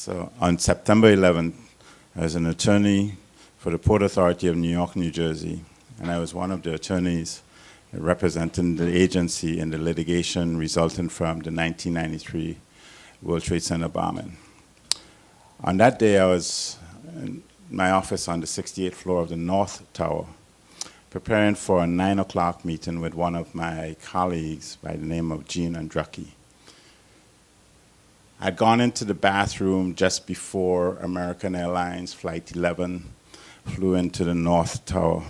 So on September 11th, I was an attorney for the Port Authority of New York, New Jersey, and I was one of the attorneys representing the agency in the litigation resulting from the 1993 World Trade Center bombing. On that day, I was in my office on the 68th floor of the North Tower, preparing for a 9 o'clock meeting with one of my colleagues by the name of Gene Andrucki. I'd gone into the bathroom just before American Airlines Flight 11 flew into the North Tower.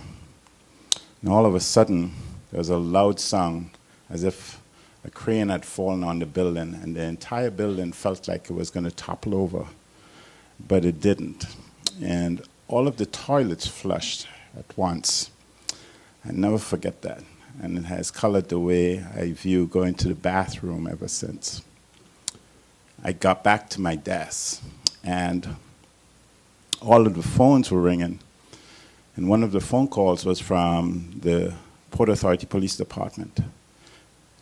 And all of a sudden, there was a loud sound as if a crane had fallen on the building, and the entire building felt like it was going to topple over, but it didn't. And all of the toilets flushed at once. I never forget that, and it has colored the way I view going to the bathroom ever since. I got back to my desk, and all of the phones were ringing, and one of the phone calls was from the Port Authority Police Department,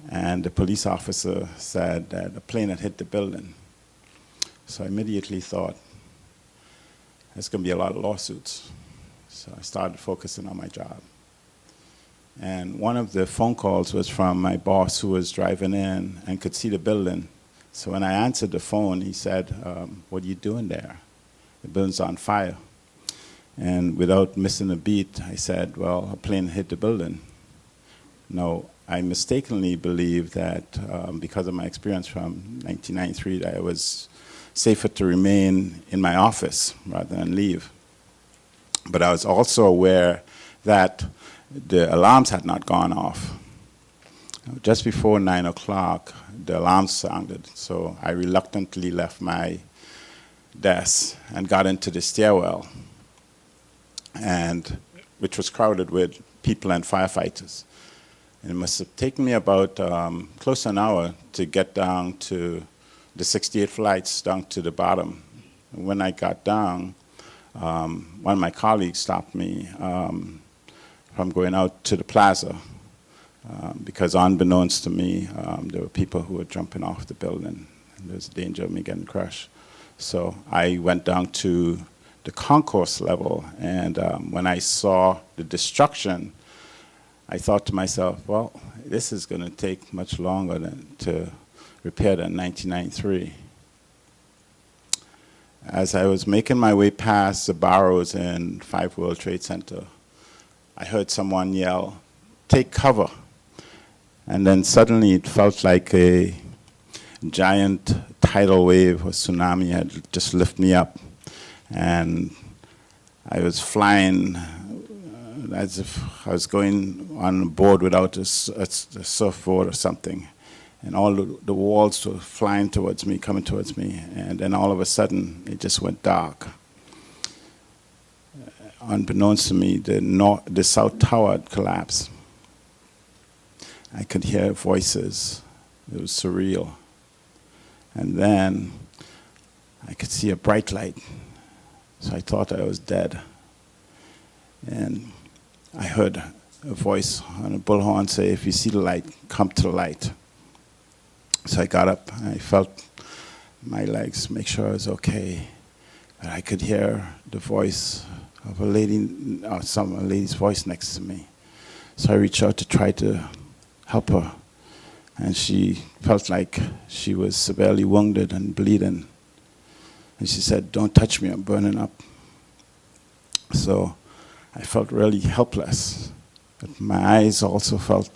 and the police officer said that a plane had hit the building. So I immediately thought, there's going to be a lot of lawsuits. So I started focusing on my job. And one of the phone calls was from my boss who was driving in and could see the building. So when I answered the phone, he said, what are you doing there? The building's on fire. And without missing a beat, I said, well, a plane hit the building. No, I mistakenly believed that because of my experience from 1993, that I was safer to remain in my office rather than leave. But I was also aware that the alarms had not gone off. Just before 9 o'clock, the alarms sounded, so I reluctantly left my desk and got into the stairwell, and which was crowded with people and firefighters. And it must have taken me about close to an hour to get down to the 68 flights down to the bottom. And when I got down, one of my colleagues stopped me from going out to the plaza. Because unbeknownst to me, there were people who were jumping off the building, and there was a danger of me getting crushed. So I went down to the concourse level, and when I saw the destruction, I thought to myself, well, this is going to take much longer to repair than 1993. As I was making my way past the barrows in 5 World Trade Center, I heard someone yell, "Take cover." And then suddenly it felt like a giant tidal wave or tsunami had just lifted me up. And I was flying as if I was going on a board without a surfboard or something. And all the walls were flying towards me, coming towards me. And then all of a sudden, it just went dark. Unbeknownst to me, the South Tower had collapsed. I could hear voices. It was surreal. And then I could see a bright light. So I thought I was dead. And I heard a voice on a bullhorn say, "If you see the light, come to the light." So I got up and I felt my legs, make sure I was okay. But I could hear the voice of a lady's voice next to me. So I reached out to try to help her, and she felt like she was severely wounded and bleeding. And she said, "Don't touch me, I'm burning up." So I felt really helpless, but my eyes also felt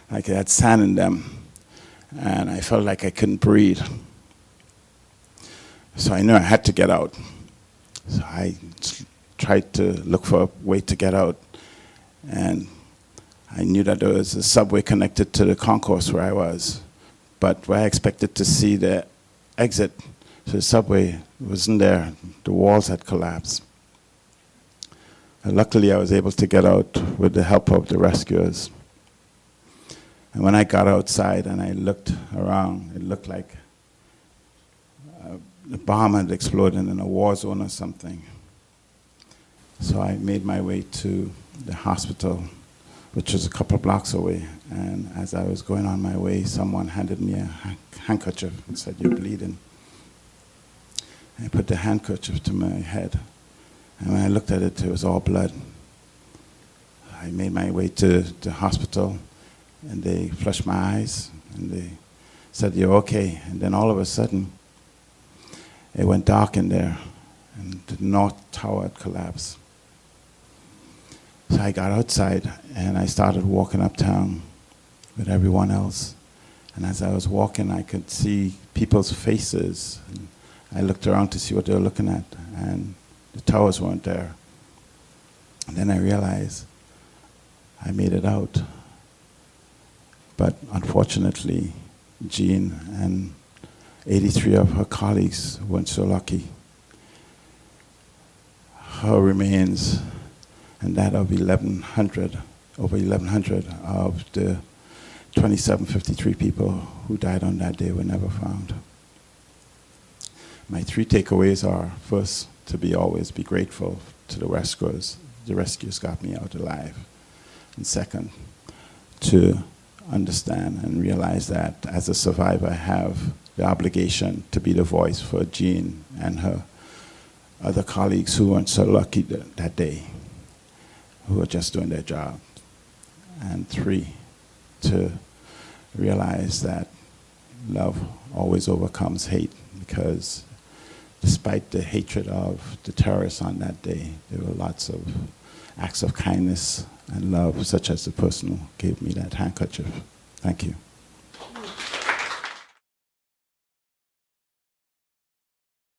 like they had sand in them, and I felt like I couldn't breathe. So I knew I had to get out. So I tried to look for a way to get out, and I knew that there was a subway connected to the concourse where I was, but where I expected to see the exit to the subway wasn't there. The walls had collapsed. And luckily, I was able to get out with the help of the rescuers. And when I got outside and I looked around, it looked like the bomb had exploded in a war zone or something. So I made my way to the hospital, which was a couple of blocks away. And as I was going on my way, someone handed me a handkerchief and said, "You're bleeding." I put the handkerchief to my head, and when I looked at it, it was all blood. I made my way to the hospital, and they flushed my eyes, and they said, "You're okay." And then all of a sudden, it went dark in there, and the north tower had collapsed. So I got outside, and I started walking uptown with everyone else. And as I was walking, I could see people's faces. And I looked around to see what they were looking at, and the towers weren't there. And then I realized I made it out. But unfortunately, Jean and 83 of her colleagues weren't so lucky. Her remains and that of over 1,100 of the 2,753 people who died on that day were never found. My 3 takeaways are, first, to always be grateful to the rescuers. The rescuers got me out alive. And second, to understand and realize that as a survivor, I have the obligation to be the voice for Jean and her other colleagues who weren't so lucky that day, who were just doing their job. And 3, to realize that love always overcomes hate, because despite the hatred of the terrorists on that day, there were lots of acts of kindness and love, such as the person who gave me that handkerchief. Thank you.